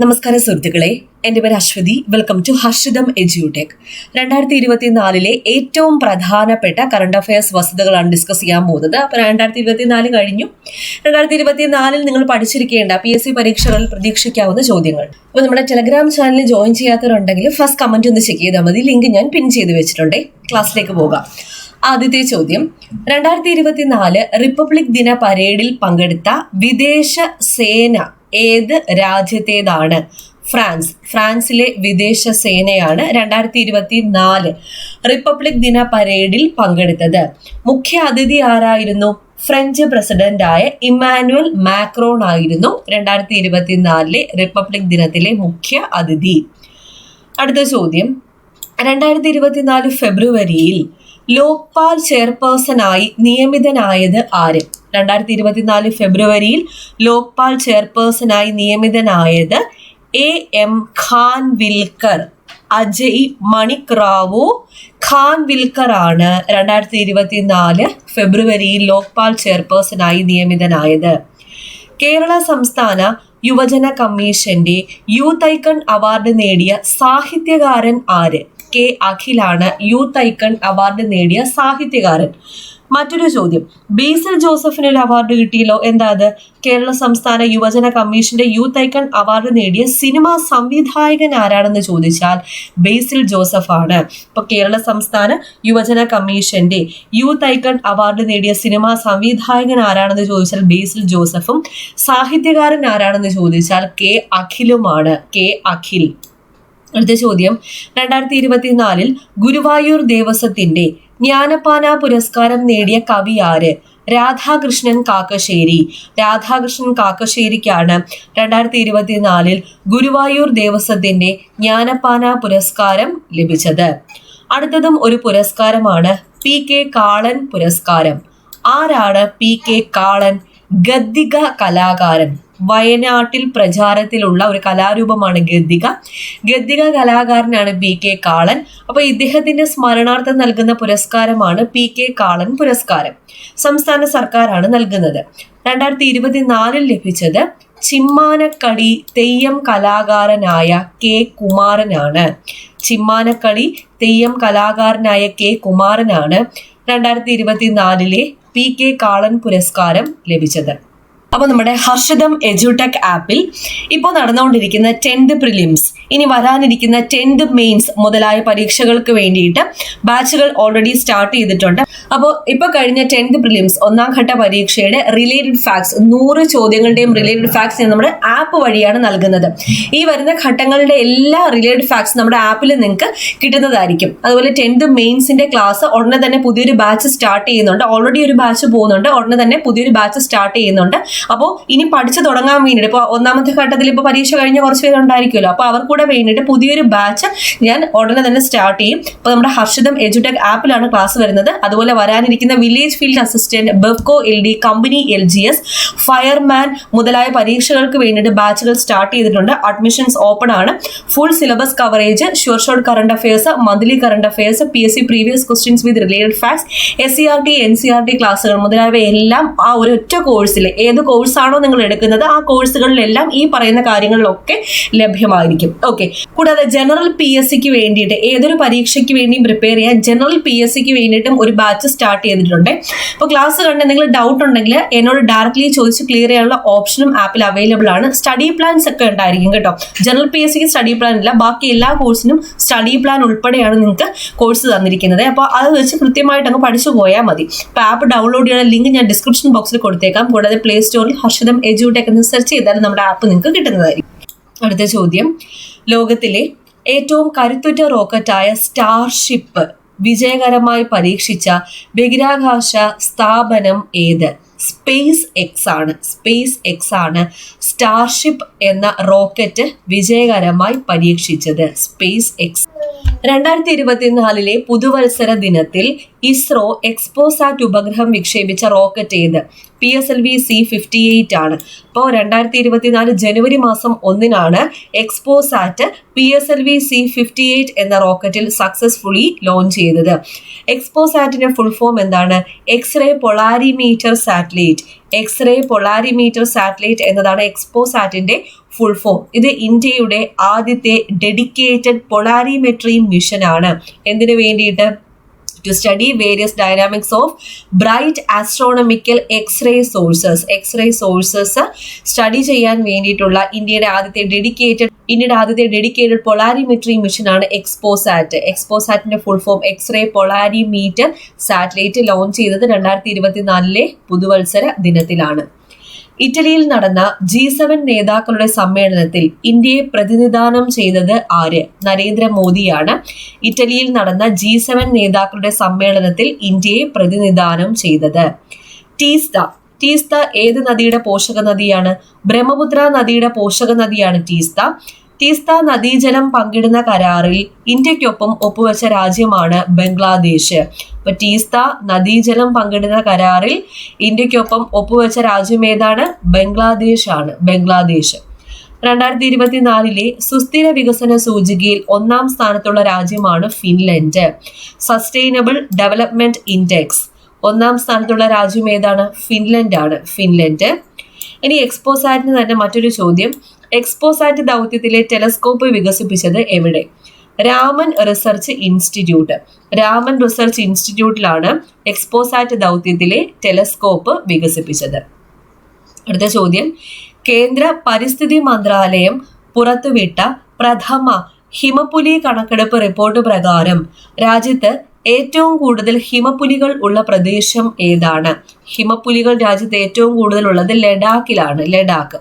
നമസ്കാരം സുഹൃത്തുക്കളെ, എൻ്റെ പേര് അശ്വതി. വെൽക്കം ടു ഹർഷിതം എജ്യൂടെക്. 2024 ഏറ്റവും പ്രധാനപ്പെട്ട കറണ്ട് അഫയേഴ്സ് വസ്തുതകളാണ് ഡിസ്കസ് ചെയ്യാൻ പോകുന്നത്. അപ്പോൾ 2024 കഴിഞ്ഞു. 2024 നിങ്ങൾ പഠിച്ചിരിക്കേണ്ട PSC പരീക്ഷകളിൽ പ്രതീക്ഷിക്കാവുന്ന ചോദ്യങ്ങൾ. അപ്പോൾ നമ്മുടെ ടെലഗ്രാം ചാനലിൽ ജോയിൻ ചെയ്യാത്തവരുണ്ടെങ്കിൽ ഫസ്റ്റ് കമന്റ് ഒന്ന് ചെക്ക് ചെയ്താൽ മതി. ലിങ്ക് ഞാൻ പിൻ ചെയ്ത് വെച്ചിട്ടുണ്ട്. ക്ലാസ്സിലേക്ക് പോകാം. ആദ്യത്തെ ചോദ്യം, 2024 റിപ്പബ്ലിക് ദിന പരേഡിൽ പങ്കെടുത്ത വിദേശ സേന ഏത് രാജ്യത്തേതാണ്? ഫ്രാൻസിലെ വിദേശ സേനയാണ് 2024 റിപ്പബ്ലിക് ദിന പരേഡിൽ പങ്കെടുത്തത്. മുഖ്യ അതിഥി ആരായിരുന്നു? ഫ്രഞ്ച് പ്രസിഡന്റായ ഇമ്മാനുവൽ മാക്രോൺ ആയിരുന്നു 2024 റിപ്പബ്ലിക് ദിനത്തിലെ മുഖ്യ അതിഥി. അടുത്ത ചോദ്യം, 2024 ഫെബ്രുവരിയിൽ ലോക്പാൽ ചെയർപേഴ്സണായി നിയമിതനായത് ആര്? 2024 ഫെബ്രുവരിയിൽ ലോക്പാൽ ചെയർപേഴ്സണായി നിയമിതനായത് AM ഖാൻവിൽക്കർ. അജയ് മണിക് റാവു ഖാൻവിൽക്കർ ആണ് 2024 ഫെബ്രുവരിയിൽ ലോക്പാൽ ചെയർപേഴ്സണായി നിയമിതനായത്. കേരള സംസ്ഥാന യുവജന കമ്മീഷന്റെ യൂത്ത് ഐക്കൺ അവാർഡ് നേടിയ സാഹിത്യകാരൻ ആര്? K അഖിലാണ് യൂത്ത് ഐക്കൺ അവാർഡ് നേടിയ സാഹിത്യകാരൻ. മറ്റൊരു ചോദ്യം, ബേസിൽ ജോസഫിന് ഒരു അവാർഡ് കിട്ടിയല്ലോ. എന്താ അത്? കേരള സംസ്ഥാന യുവജന കമ്മീഷന്റെ യൂത്ത് ഐക്കൺ അവാർഡ് നേടിയ സിനിമാ സംവിധായകൻ ആരാണെന്ന് ചോദിച്ചാൽ ബേസിൽ ജോസഫ് ആണ്. ഇപ്പൊ കേരള സംസ്ഥാന യുവജന കമ്മീഷന്റെ യൂത്ത് ഐക്കൺ അവാർഡ് നേടിയ സിനിമാ സംവിധായകൻ ആരാണെന്ന് ചോദിച്ചാൽ ബേസിൽ ജോസഫും സാഹിത്യകാരൻ ആരാണെന്ന് ചോദിച്ചാൽ K അഖിലുമാണ്. K അഖിൽ. അടുത്ത ചോദ്യം, 2024 ഗുരുവായൂർ ദേവസ്വത്തിന്റെ ജ്ഞാനപ്പാന പുരസ്കാരം നേടിയ കവി ആര്? രാധാകൃഷ്ണൻ കാക്കശ്ശേരി. രാധാകൃഷ്ണൻ കാക്കശ്ശേരിക്കാണ് 2024 ഗുരുവായൂർ ദേവസ്വത്തിന്റെ ജ്ഞാനപ്പാന പുരസ്കാരം ലഭിച്ചത്. അടുത്തതും ഒരു പുരസ്കാരമാണ് PK കാളൻ പുരസ്കാരം. ആരാണ് PK കാളൻ? ഗദ്ദിക കലാകാരൻ. വയനാട്ടിൽ പ്രചാരത്തിലുള്ള ഒരു കലാരൂപമാണ് ഗദ്ദിക. ഗദ്ദിക കലാകാരനാണ് PK കാളൻ. അപ്പൊ ഇദ്ദേഹത്തിന്റെ സ്മരണാർത്ഥം നൽകുന്ന പുരസ്കാരമാണ് PK കാളൻ പുരസ്കാരം. സംസ്ഥാന സർക്കാരാണ് നൽകുന്നത്. 2024 ലഭിച്ചത് ചിമ്മാനക്കളി Theyyam കലാകാരനായ K കുമാരനാണ്. ചിമ്മാനക്കളി Theyyam കലാകാരനായ K കുമാരനാണ് 2024 PK കാളൻ പുരസ്കാരം ലഭിച്ചത്. അപ്പോൾ നമ്മുടെ ഹർഷിതം എജ്യൂടെക് ആപ്പിൽ ഇപ്പോൾ നടന്നുകൊണ്ടിരിക്കുന്ന 10th പ്രിലിംസ്, ഇനി വരാനിരിക്കുന്ന 10th മെയിൻസ് മുതലായ പരീക്ഷകൾക്ക് വേണ്ടിയിട്ട് ബാച്ചുകൾ ഓൾറെഡി സ്റ്റാർട്ട് ചെയ്തിട്ടുണ്ട്. അപ്പോൾ ഇപ്പോൾ കഴിഞ്ഞ 10th പ്രിലിംസ് ഒന്നാം ഘട്ട പരീക്ഷയുടെ റിലേറ്റഡ് ഫാക്ട്സ് 100 ചോദ്യങ്ങളുടെയും റിലേറ്റഡ് ഫാക്ട്സ് നമ്മുടെ ആപ്പ് വഴിയാണ് നൽകുന്നത്. ഈ വരുന്ന ഘട്ടങ്ങളുടെ എല്ലാ റിലേറ്റഡ് ഫാക്ട്സ് നമ്മുടെ ആപ്പിൽ നിങ്ങൾക്ക് കിട്ടുന്നതായിരിക്കും. അതുപോലെ 10th മെയിൻസിന്റെ ക്ലാസ് ഉടനെ തന്നെ പുതിയൊരു ബാച്ച് സ്റ്റാർട്ട് ചെയ്യുന്നുണ്ട്. ഓൾറെഡി ഒരു ബാച്ച് പോകുന്നുണ്ട്, ഉടനെ തന്നെ പുതിയൊരു ബാച്ച് സ്റ്റാർട്ട് ചെയ്യുന്നുണ്ട്. അപ്പോൾ ഇനി പഠിച്ചു തുടങ്ങാൻ വേണ്ടിയിട്ട് ഇപ്പോൾ ഒന്നാമത്തെ ഘട്ടത്തിൽ ഇപ്പോൾ പരീക്ഷ കഴിഞ്ഞ കുറച്ച് പേരുണ്ടായിരിക്കുമല്ലോ, അപ്പോൾ അവർക്ക് കൂടെ വേണ്ടിയിട്ട് പുതിയൊരു ബാച്ച് ഞാൻ ഉടനെ തന്നെ സ്റ്റാർട്ട് ചെയ്യും. അപ്പോൾ നമ്മുടെ ഹർഷിതം എജ്യൂടെക് ആപ്പിലാണ് ക്ലാസ് വരുന്നത്. അതുപോലെ വരാനിരിക്കുന്ന village field assistant, Bevco LD, company LGS, fireman മുതലായ പരീക്ഷകൾക്ക് വേണ്ടിയിട്ട് ബാച്ചുകൾ സ്റ്റാർട്ട് ചെയ്തിട്ടുണ്ട്. അഡ്മിഷൻസ് ഓപ്പൺ ആണ്. Full syllabus coverage, sure short current affairs, monthly current affairs, PSC previous questions with related facts, SCRT NCRT ക്ലാസ്സുകൾ മുതലായവയെല്ലാം ആ ഒരൊറ്റ കോഴ്സിൽ ഏത് കോഴ്സാണോ നിങ്ങൾ എടുക്കുന്നത് ആ കോഴ്സുകളിലെല്ലാം ഈ പറയുന്ന കാര്യങ്ങളിലൊക്കെ ലഭ്യമായിരിക്കും. ഓക്കെ. കൂടാതെ ജനറൽ PSCക്ക് വേണ്ടിയിട്ട് ഏതൊരു പരീക്ഷയ്ക്ക് വേണ്ടിയും പ്രിപ്പയർ ചെയ്യാൻ ജനറൽ PSCക്ക് വേണ്ടിയിട്ടും ഒരു ബാച്ച് സ്റ്റാർട്ട് ചെയ്തിട്ടുണ്ട്. അപ്പോൾ ക്ലാസ് കണ്ട് എന്തെങ്കിലും ഡൗട്ട് ഉണ്ടെങ്കിൽ എന്നോട് ഡയറക്ട്ലി ചോദിച്ച് ക്ലിയർ ചെയ്യാനുള്ള ഓപ്ഷനും ആപ്പിൽ അവൈലബിൾ ആണ്. സ്റ്റഡി പ്ലാൻസ് ഒക്കെ ഉണ്ടായിരിക്കും കേട്ടോ. ജനറൽ PSCക്ക് സ്റ്റഡി പ്ലാൻ ഇല്ല, ബാക്കി എല്ലാ കോഴ്സിനും സ്റ്റഡി പ്ലാൻ ഉൾപ്പെടെയാണ് നിങ്ങൾക്ക് കോഴ്സ് തന്നിരിക്കുന്നത്. അപ്പോൾ അത് വെച്ച് കൃത്യമായിട്ട് അങ്ങ് പഠിച്ചു പോയാൽ മതി. അപ്പോൾ ആപ്പ് ഡൗൺലോഡ് ചെയ്യാനുള്ള ലിങ്ക് ഞാൻ ഡിസ്ക്രിപ്ഷൻ ബോക്സിൽ കൊടുത്തേക്കാം. കൂടാതെ പ്ലേ സ്റ്റോറിൽ ഹർഷിതം എജ്യൂടെക് എന്ന് സെർച്ച് ചെയ്താൽ നമ്മുടെ ആപ്പ് നിങ്ങൾക്ക് കിട്ടുന്നതായിരിക്കും. അടുത്ത ചോദ്യം, ലോകത്തിലെ ഏറ്റവും കരുത്തുറ്റ റോക്കറ്റായ സ്റ്റാർഷിപ്പ് വിജയകരമായി പരീക്ഷിച്ച ബഹിരാകാശ സ്ഥാപനം ഏത്? സ്പേസ് എക്സ് ആണ് സ്റ്റാർഷിപ്പ് എന്ന റോക്കറ്റ് വിജയകരമായി പരീക്ഷിച്ചത്. Space X. 2024 പുതുവത്സര ദിനത്തിൽ ഇസ്രോ എക്സ്പോസാറ്റ് ഉപഗ്രഹം വിക്ഷേപിച്ച റോക്കറ്റ് ഏത്? PSLV C58 ആണ്. അപ്പോൾ 2024 ജനുവരി മാസം 1 എക്സ്പോസാറ്റ് PSLV C58 എന്ന റോക്കറ്റിൽ സക്സസ്ഫുള്ളി ലോഞ്ച് ചെയ്തത്. എക്സ്പോസാറ്റിന്റെ ഫുൾ ഫോം എന്താണ്? X ray polarimeter satellite. X ray polarimeter satellite എന്നതാണ് എക്സ്പോസാറ്റിന്റെ ഫുൾ ഫോം. ഇത് ഇന്ത്യയുടെ ആദ്യത്തെ ഡെഡിക്കേറ്റഡ് പൊളാരിമെട്രി മിഷനാണ്. എന്തിനു വേണ്ടിയിട്ട്? to study various dynamics of bright astronomical X-ray sources. X-ray sources study ചെയ്യാൻ വേണ്ടിയിട്ടുള്ള ഇന്ത്യയുടെ ആദ്യത്തെ ഡെഡിക്കേറ്റഡ് പൊളാരിമെട്രി മിഷനാണ് എക്സ്പോസാറ്റ്. എക്സ്പോസാറ്റിന്റെ full form X-ray polarimeter satellite launch ചെയ്തത് 2024 പുതുവത്സര ദിനത്തിലാണ്. ഇറ്റലിയിൽ നടന്ന G7 നേതാക്കളുടെ സമ്മേളനത്തിൽ ഇന്ത്യയെ പ്രതിനിധാനം ചെയ്തത് ആര്? നരേന്ദ്രമോദിയാണ്. ഇറ്റലിയിൽ നടന്ന G7 നേതാക്കളുടെ സമ്മേളനത്തിൽ ഇന്ത്യയെ പ്രതിനിധാനം ചെയ്തത്. ടീസ്ത ഏത് നദിയുടെ പോഷക നദിയാണ്? ബ്രഹ്മപുത്ര നദിയുടെ പോഷക നദിയാണ് ടീസ്ത നദീജലം പങ്കിടുന്ന കരാറിൽ ഇന്ത്യക്കൊപ്പം ഒപ്പുവെച്ച രാജ്യമാണ് ബംഗ്ലാദേശ്. അപ്പൊ ടീസ്ത നദീജലം പങ്കിടുന്ന കരാറിൽ ഇന്ത്യക്കൊപ്പം ഒപ്പുവെച്ച രാജ്യം ഏതാണ്? ബംഗ്ലാദേശ് ആണ്. ബംഗ്ലാദേശ്. 2024 സുസ്ഥിര വികസന സൂചികയിൽ 1ാം സ്ഥാനത്തുള്ള രാജ്യമാണ് ഫിൻലൻഡ്. സസ്റ്റൈനബിൾ ഡെവലപ്മെന്റ് ഇൻഡെക്സ് 1ാം സ്ഥാനത്തുള്ള രാജ്യം ഏതാണ്? ഫിൻലൻഡ് ആണ്. ഫിൻലൻഡ്. ഇനി എക്സ്പോസാറ്റിന് തന്നെ മറ്റൊരു ചോദ്യം. എക്സ്പോസാറ്റ് ദൗത്യത്തിലെ ടെലസ്കോപ്പ് വികസിപ്പിച്ചത് എവിടെ? രാമൻ റിസർച്ച് ഇൻസ്റ്റിറ്റ്യൂട്ടിലാണ് എക്സ്പോസാറ്റ് ദൗത്യത്തിലെ ടെലസ്കോപ്പ് വികസിപ്പിച്ചത്. അടുത്ത ചോദ്യം. കേന്ദ്ര പരിസ്ഥിതി മന്ത്രാലയം പുറത്തുവിട്ട പ്രഥമ ഹിമപ്പുലി കണക്കെടുപ്പ് റിപ്പോർട്ട് പ്രകാരം രാജ്യത്ത് ഏറ്റവും കൂടുതൽ ഹിമപ്പുലികൾ ഉള്ള പ്രദേശം ഏതാണ്? ഹിമപ്പുലികൾ രാജ്യത്ത് ഏറ്റവും കൂടുതൽ ഉള്ളത് ലഡാക്കിലാണ്. ലഡാക്ക്.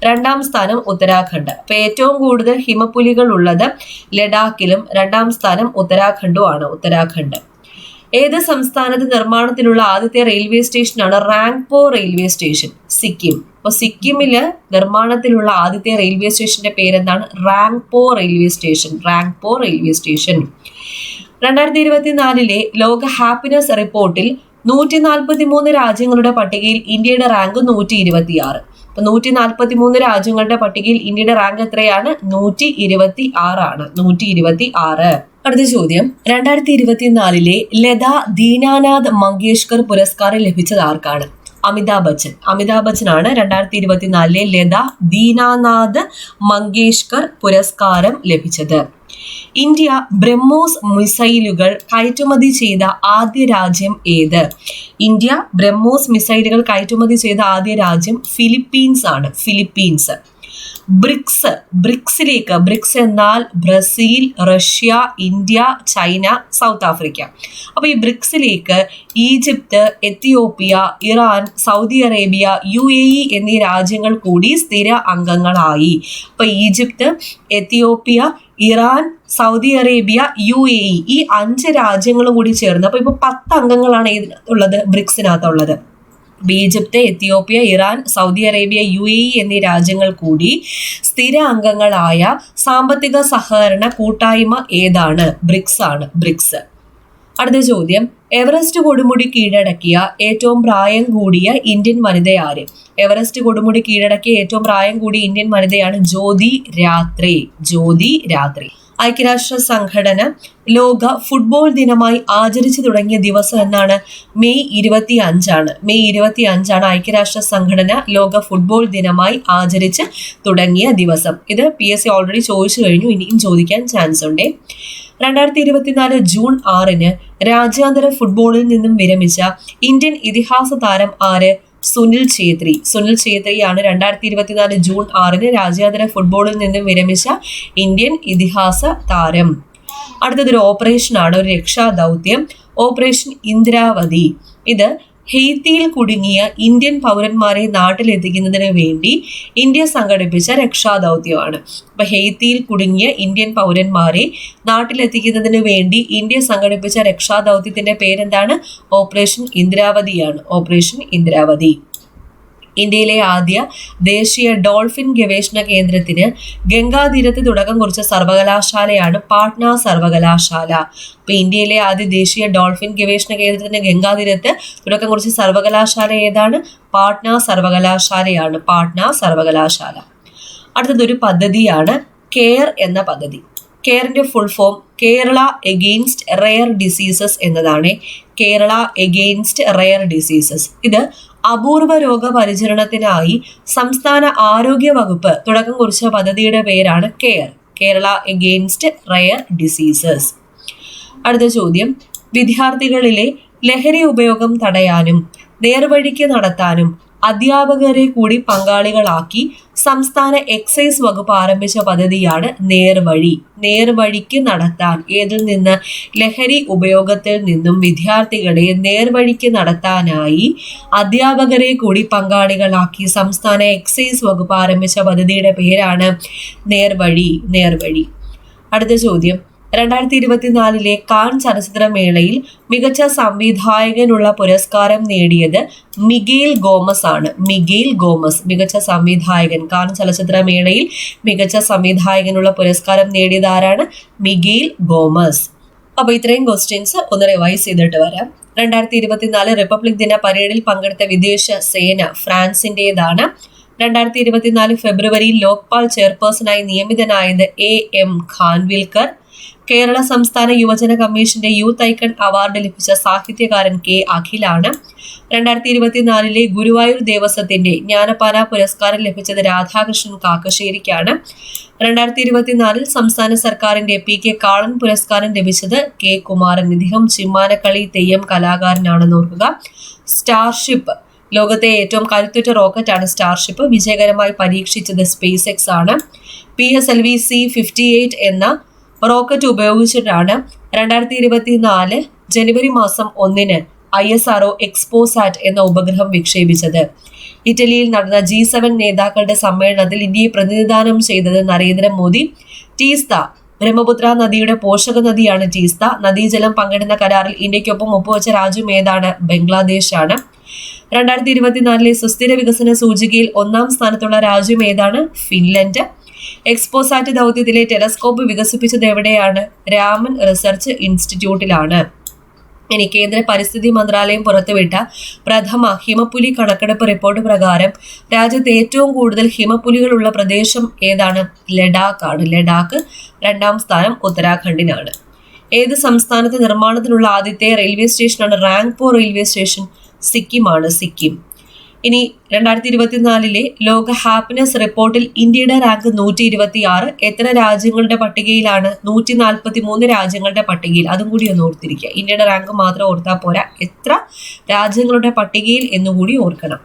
2ാം സ്ഥാനം ഉത്തരാഖണ്ഡ്. അപ്പൊ ഏറ്റവും കൂടുതൽ ഹിമപ്പുലികൾ ഉള്ളത് ലഡാക്കിലും 2ാം സ്ഥാനം ഉത്തരാഖണ്ഡുമാണ്. ഉത്തരാഖണ്ഡ്. ഏത് സംസ്ഥാനത്ത് നിർമ്മാണത്തിലുള്ള ആദ്യത്തെ റെയിൽവേ സ്റ്റേഷനാണ്? Rangpo railway station. സിക്കിം. അപ്പൊ സിക്കിമില് നിർമ്മാണത്തിലുള്ള ആദ്യത്തെ റെയിൽവേ സ്റ്റേഷന്റെ പേരെന്താണ്? Rangpo railway station. 2024 ലോക ഹാപ്പിനെസ് റിപ്പോർട്ടിൽ 143 രാജ്യങ്ങളുടെ പട്ടികയിൽ ഇന്ത്യയുടെ റാങ്ക് 126. അപ്പൊ 143 രാജ്യങ്ങളുടെ പട്ടികയിൽ ഇന്ത്യയുടെ റാങ്ക് എത്രയാണ്? 126 ആണ്. 126. അടുത്ത ചോദ്യം. 2024 ലതാ ദീനാനാഥ് മങ്കേഷ്കർ പുരസ്കാരം ലഭിച്ചത് ആർക്കാണ്? അമിതാഭ് ബച്ചനാണ് 2024 ലതാ ദീനാനാഥ് മങ്കേഷ്കർ പുരസ്കാരം ലഭിച്ചത്. ഇന്ത്യ ബ്രഹ്മോസ് മിസൈലുകൾ കയറ്റുമതി ചെയ്ത ആദ്യ രാജ്യം ഏത്? ഇന്ത്യ ബ്രഹ്മോസ് മിസൈലുകൾ കയറ്റുമതി ചെയ്ത ആദ്യ രാജ്യം ഫിലിപ്പീൻസ് ആണ്. ഫിലിപ്പീൻസ്. ബ്രിക്സ് എന്നാൽ Brazil, Russia, India, China, South Africa. അപ്പൊ ഈ ബ്രിക്സിലേക്ക് Egypt, Ethiopia, Iran, Saudi Arabia, UAE എന്നീ രാജ്യങ്ങൾ കൂടി സ്ഥിര അംഗങ്ങളായി. അപ്പൊ Egypt, Ethiopia, Iran, Saudi Arabia, UAE ഈ 5 രാജ്യങ്ങളും കൂടി ചേർന്ന് അപ്പൊ 10 അംഗങ്ങളാണ് ഇതിനകത്തുള്ളത്, ബ്രിക്സിനകത്തുള്ളത്. Egypt, Ethiopia, Iran, Saudi Arabia, UAE എന്നീ രാജ്യങ്ങൾ കൂടി സ്ഥിര അംഗങ്ങളായ സാമ്പത്തിക സഹകരണ കൂട്ടായ്മ ഏതാണ്? ബ്രിക്സ് ആണ്. ബ്രിക്സ്. അടുത്ത ചോദ്യം. എവറസ്റ്റ് കൊടുമുടി കീഴടക്കിയ ഏറ്റവും പ്രായം കൂടിയ ഇന്ത്യൻ വനിത ആര്? എവറസ്റ്റ് കൊടുമുടി കീഴടക്കിയ ഏറ്റവും പ്രായം കൂടിയ ഇന്ത്യൻ വനിതയാണ് ജ്യോതി രാത്രി. ഐക്യരാഷ്ട്ര സംഘടന ലോക ഫുട്ബോൾ ദിനമായി ആചരിച്ചു തുടങ്ങിയ ദിവസം എന്നാണ്? മെയ് 25 മെയ് 25 ഐക്യരാഷ്ട്ര സംഘടന ലോക ഫുട്ബോൾ ദിനമായി ആചരിച്ച് തുടങ്ങിയ ദിവസം. ഇത് PSC ഓൾറെഡി ചോദിച്ചു കഴിഞ്ഞു, ഇനിയും ചോദിക്കാൻ ചാൻസ് ഉണ്ട്. 2024 ജൂൺ 6 രാജ്യാന്തര ഫുട്ബോളിൽ നിന്നും വിരമിച്ച ഇന്ത്യൻ ഇതിഹാസ താരം ആര്? സുനിൽ ഛേത്രിയാണ് 2024 ജൂൺ 6 രാജ്യാന്തര ഫുട്ബോളിൽ നിന്നും വിരമിച്ച ഇന്ത്യൻ ഇതിഹാസ താരം. അടുത്തതൊരു ഓപ്പറേഷനാണ്, ഒരു രക്ഷാദൗത്യം. ഓപ്പറേഷൻ ഇന്ദ്രാവതി. ഇത് ഹെയ്ത്തിയിൽ കുടുങ്ങിയ ഇന്ത്യൻ പൗരന്മാരെ നാട്ടിലെത്തിക്കുന്നതിന് വേണ്ടി ഇന്ത്യ സംഘടിപ്പിച്ച രക്ഷാദൗത്യമാണ്. അപ്പൊ ഹെയ്ത്തിയിൽ കുടുങ്ങിയ ഇന്ത്യൻ പൗരന്മാരെ നാട്ടിലെത്തിക്കുന്നതിന് വേണ്ടി ഇന്ത്യ സംഘടിപ്പിച്ച രക്ഷാദൗത്യത്തിന്റെ പേരെന്താണ്? ഓപ്പറേഷൻ ഇന്ദ്രാവതിയാണ്. ഓപ്പറേഷൻ ഇന്ദ്രാവതി. ഇന്ത്യയിലെ ആദ്യ ദേശീയ ഡോൾഫിൻ ഗവേഷണ കേന്ദ്രത്തിന് ഗംഗാതീരത്ത് തുടക്കം കുറിച്ച സർവകലാശാലയാണ് പാട്ന സർവകലാശാല. അപ്പൊ ഇന്ത്യയിലെ ആദ്യ ദേശീയ ഡോൾഫിൻ ഗവേഷണ കേന്ദ്രത്തിന് ഗംഗാതീരത്ത് തുടക്കം കുറിച്ച സർവകലാശാല ഏതാണ്? പാട്ന സർവകലാശാലയാണ്. പാട്ന സർവകലാശാല. അടുത്തതൊരു പദ്ധതിയാണ് കെയർ എന്ന പദ്ധതി. കെയറിന്റെ full form Kerala against rare diseases എന്നതാണ്. Kerala against rare diseases. ഇത് അപൂർവ രോഗ പരിചരണത്തിനായി സംസ്ഥാന ആരോഗ്യ വകുപ്പ് തുടക്കം കുറിച്ച പദ്ധതിയുടെ പേരാണ് care, Kerala against rare diseases. അടുത്ത ചോദ്യം, വിദ്യാർത്ഥികളിലെ ലഹരി ഉപയോഗം തടയാനും നേർവഴിക്ക് നടത്താനും അധ്യാപകരെ കൂടി പങ്കാളികളാക്കി സംസ്ഥാന എക്സൈസ് വകുപ്പ് ആരംഭിച്ച പദ്ധതിയാണ് നേർവഴി. നേർവഴിക്ക് നടത്താൻ, ഏതിൽ നിന്ന്? ലഹരി ഉപയോഗത്തിൽ നിന്നും വിദ്യാർത്ഥികളെ നേർവഴിക്ക് നടത്താനായി അധ്യാപകരെ കൂടി പങ്കാളികളാക്കി സംസ്ഥാന എക്സൈസ് വകുപ്പ് ആരംഭിച്ച പദ്ധതിയുടെ പേരാണ് നേർവഴി. അടുത്ത ചോദ്യം, 2024 കാൻ ചലച്ചിത്രമേളയിൽ മികച്ച സംവിധായകനുള്ള പുരസ്കാരം നേടിയത് മിഗേൽ ഗോമസ് ആണ്. മിഗേൽ ഗോമസ് മികച്ച സംവിധായകൻ. കാൻ ചലച്ചിത്രമേളയിൽ മികച്ച സംവിധായകനുള്ള പുരസ്കാരം നേടിയത് ആരാണ്? Miguel Gomes. അപ്പൊ ഇത്രയും ക്വസ്റ്റ്യൻസ് ഒന്ന് റിവൈസ് ചെയ്തിട്ട് വരാം. 2024 റിപ്പബ്ലിക് ദിന പരേഡിൽ പങ്കെടുത്ത വിദേശ സേന ഫ്രാൻസിന്റേതാണ്. 2024 ഫെബ്രുവരിയിൽ ലോക്പാൽ ചെയർപേഴ്സണായി നിയമിതനായത് AM ഖാൻവിൽക്കർ. കേരള സംസ്ഥാന യുവജന കമ്മീഷന്റെ യൂത്ത് ഐക്കൺ അവാർഡ് ലഭിച്ച സാഹിത്യകാരൻ K അഖിലാണ്. 2024 ഗുരുവായൂർ ദേവസ്വത്തിന്റെ ജ്ഞാനപാന പുരസ്കാരം ലഭിച്ചത് രാധാകൃഷ്ണൻ കാക്കശ്ശേരിക്കാണ്. 2024 സംസ്ഥാന സർക്കാരിന്റെ PK കാളൻ പുരസ്കാരം ലഭിച്ചത് K കുമാരൻ. ഇദ്ദേഹം ചിമ്മാനക്കളി തെയ്യം കലാകാരനാണെന്ന് ഓർക്കുക. സ്റ്റാർഷിപ്പ്, ലോകത്തെ ഏറ്റവും കരുത്തുറ്റ റോക്കറ്റാണ് സ്റ്റാർഷിപ്പ്. വിജയകരമായി പരീക്ഷിച്ചത് സ്പേസ് എക്സ് ആണ്. PSLV C-58 എന്ന റോക്കറ്റ് ഉപയോഗിച്ചിട്ടാണ് 2024 ജനുവരി മാസം 1 ISRO എക്സ്പോസാറ്റ് എന്ന ഉപഗ്രഹം വിക്ഷേപിച്ചത്. ഇറ്റലിയിൽ നടന്ന G7 നേതാക്കളുടെ സമ്മേളനത്തിൽ ഇന്ത്യയെ പ്രതിനിധാനം ചെയ്തത് നരേന്ദ്രമോദി. ടീസ്ത, ബ്രഹ്മപുത്ര നദിയുടെ പോഷക നദിയാണ് ടീസ്ത. നദീജലം പങ്കിടുന്ന കരാറിൽ ഇന്ത്യക്കൊപ്പം ഒപ്പുവെച്ച രാജ്യം ഏതാണ്? ബംഗ്ലാദേശ് ആണ്. 2024 സുസ്ഥിര വികസന സൂചികയിൽ 1-ാം സ്ഥാനത്തുള്ള രാജ്യം ഏതാണ്? ഫിൻലൻഡ്. എക്സ്പോസാറ്റ് ദൗത്യത്തിലെ ടെലസ്കോപ്പ് വികസിപ്പിച്ചത് എവിടെയാണ്? രാമൻ റിസർച്ച് ഇൻസ്റ്റിറ്റ്യൂട്ടിലാണ്. ഇനി കേന്ദ്ര പരിസ്ഥിതി മന്ത്രാലയം പുറത്തുവിട്ട പ്രഥമ ഹിമപ്പുലി കണക്കെടുപ്പ് റിപ്പോർട്ട് പ്രകാരം രാജ്യത്ത് ഏറ്റവും കൂടുതൽ ഹിമപ്പുലികളുള്ള പ്രദേശം ഏതാണ്? ലഡാക്ക് ആണ്. ലഡാക്ക്. 2-ാം സ്ഥാനം ഉത്തരാഖണ്ഡിനാണ്. ഏത് സംസ്ഥാനത്ത് നിർമ്മാണത്തിനുള്ള ആദ്യത്തെ റെയിൽവേ സ്റ്റേഷനാണ്? റാങ്പൂർ റെയിൽവേ സ്റ്റേഷൻ സിക്കിമാണ്. സിക്കിം. ഇനി 2024 ലോക ഹാപ്പിനെസ് റിപ്പോർട്ടിൽ ഇന്ത്യയുടെ റാങ്ക് 126. എത്ര രാജ്യങ്ങളുടെ പട്ടികയിലാണ്? 143 രാജ്യങ്ങളുടെ പട്ടികയിൽ. അതും കൂടി ഒന്ന് ഓർത്തിരിക്കുക. ഇന്ത്യയുടെ റാങ്ക് മാത്രം ഓർത്താൽ പോരാ, എത്ര രാജ്യങ്ങളുടെ പട്ടികയിൽ എന്നുകൂടി ഓർക്കണം.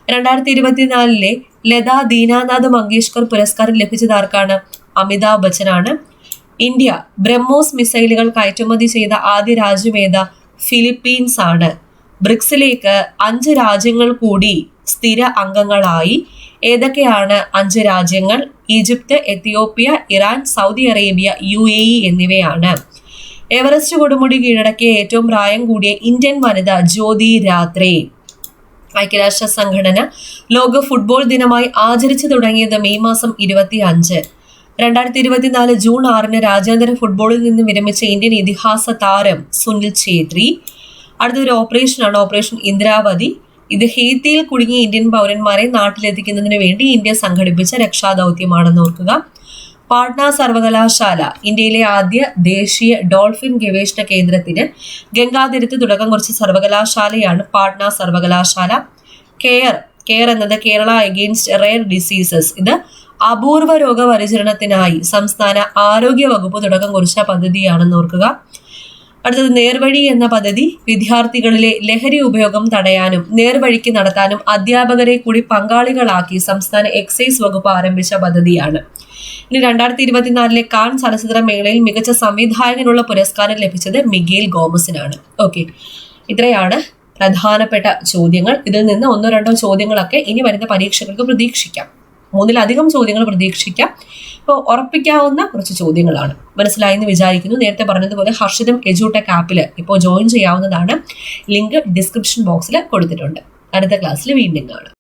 2024 ലതാ ദീനാനാഥ് മങ്കേഷ്കർ പുരസ്കാരം ലഭിച്ചത് ആർക്കാണ്? അമിതാഭ് ബച്ചനാണ്. ഇന്ത്യ ബ്രഹ്മോസ് മിസൈലുകൾ കയറ്റുമതി ചെയ്ത ആദ്യ രാജ്യം ഏതാ? ഫിലിപ്പീൻസ് ആണ്. ബ്രിക്സിലേക്ക് 5 രാജ്യങ്ങൾ കൂടി സ്ഥിര അംഗങ്ങളായി. ഏതൊക്കെയാണ് 5 രാജ്യങ്ങൾ? Egypt, Ethiopia, Iran, Saudi Arabia, UAE എന്നിവയാണ്. എവറസ്റ്റ് കൊടുമുടി കീഴടക്കിയ ഏറ്റവും പ്രായം കൂടിയ ഇന്ത്യൻ വനിത ജ്യോതി രാത്രെ. ഐക്യരാഷ്ട്ര സംഘടന ലോക ഫുട്ബോൾ ദിനമായി ആചരിച്ചു തുടങ്ങിയത് മെയ് മാസം 25. 2024 ജൂൺ 6 രാജ്യാന്തര ഫുട്ബോളിൽ നിന്ന് വിരമിച്ച ഇന്ത്യൻ ഇതിഹാസ താരം സുനിൽ ഛേത്രി. അടുത്തൊരു ഓപ്പറേഷനാണ് ഓപ്പറേഷൻ ഇന്ദ്രാവതി. ഇത് ഹെയ്ത്തിയിൽ കുടുങ്ങിയ ഇന്ത്യൻ പൗരന്മാരെ നാട്ടിലെത്തിക്കുന്നതിന് വേണ്ടി ഇന്ത്യ സംഘടിപ്പിച്ച രക്ഷാദൗത്യമാണെന്ന് ഓർക്കുക. പാട്ന സർവകലാശാല ഇന്ത്യയിലെ ആദ്യ ദേശീയ ഡോൾഫിൻ ഗവേഷണ കേന്ദ്രത്തിന് ഗംഗാതീരത്ത് തുടക്കം കുറിച്ച സർവകലാശാലയാണ് പാട്ന സർവകലാശാല. കെയർ എന്നത് കേരള എഗെയിൻസ്റ്റ് റെയർ ഡിസീസസ്. ഇത് അപൂർവ രോഗ പരിചരണത്തിനായി സംസ്ഥാന ആരോഗ്യ വകുപ്പ് തുടക്കം കുറിച്ച പദ്ധതിയാണെന്ന് ഓർക്കുക. അടുത്തത് നേർവഴി എന്ന പദ്ധതി വിദ്യാർത്ഥികളിലെ ലഹരി ഉപയോഗം തടയാനും നേർവഴിക്ക് നടത്താനും അധ്യാപകരെ കൂടി പങ്കാളികളാക്കി സംസ്ഥാന എക്സൈസ് വകുപ്പ് ആരംഭിച്ച പദ്ധതിയാണ്. ഇനി 2024 കാൻ ചലച്ചിത്രമേളയിൽ മികച്ച സംവിധായകനുള്ള പുരസ്കാരം ലഭിച്ചത് മിഗേൽ ഗോമസിനാണ്. ഓക്കെ, ഇത്രയാണ് പ്രധാനപ്പെട്ട ചോദ്യങ്ങൾ. ഇതിൽ നിന്ന് 1-2 ചോദ്യങ്ങളൊക്കെ ഇനി വരുന്ന പരീക്ഷകൾക്ക് പ്രതീക്ഷിക്കാം. 3-ലധികം ചോദ്യങ്ങൾ പ്രതീക്ഷിക്കാം. ഇപ്പോൾ ഉറപ്പിക്കാവുന്ന കുറച്ച് ചോദ്യങ്ങളാണ്. മനസ്സിലായെന്ന് വിചാരിക്കുന്നു. നേരത്തെ പറഞ്ഞതുപോലെ ഹർഷിതം എജ്യൂടെക് ആപ്പിൽ ഇപ്പോൾ ജോയിൻ ചെയ്യാവുന്നതാണ്. ലിങ്ക് ഡിസ്ക്രിപ്ഷൻ ബോക്സിൽ കൊടുത്തിട്ടുണ്ട്. അടുത്ത ക്ലാസ്സിൽ വീണ്ടും കാണാം.